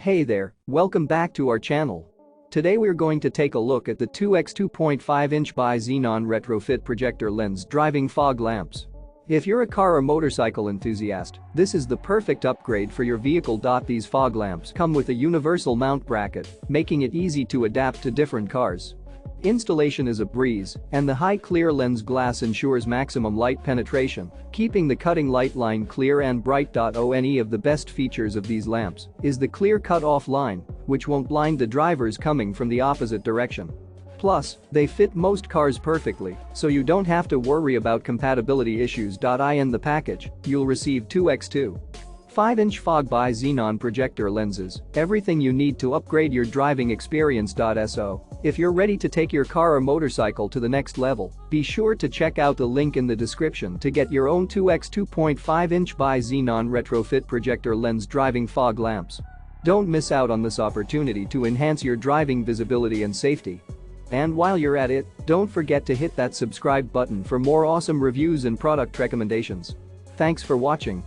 Hey there, welcome back to our channel. Today we're going to take a look at the 2x 2.5-inch Bi-xenon Retrofit Projector lens driving fog lamps. If you're a car or motorcycle enthusiast, this is the perfect upgrade for your vehicle. These fog lamps come with a universal mount bracket, making it easy to adapt to different cars. Installation is a breeze, and the high clear lens glass ensures maximum light penetration, keeping the cutting light line clear and bright. One of the best features of these lamps is the clear cut-off line, which won't blind the drivers coming from the opposite direction. Plus, they fit most cars perfectly, so you don't have to worry about compatibility issues. In the package, you'll receive 2x 2.5-inch fog Bi-xenon projector lenses, everything you need to upgrade your driving experience. So, if you're ready to take your car or motorcycle to the next level, be sure to check out the link in the description to get your own 2x 2.5-inch Bi-xenon Retrofit Projector lens driving fog lamps. Don't miss out on this opportunity to enhance your driving visibility and safety. And while you're at it, don't forget to hit that subscribe button for more awesome reviews and product recommendations. Thanks for watching.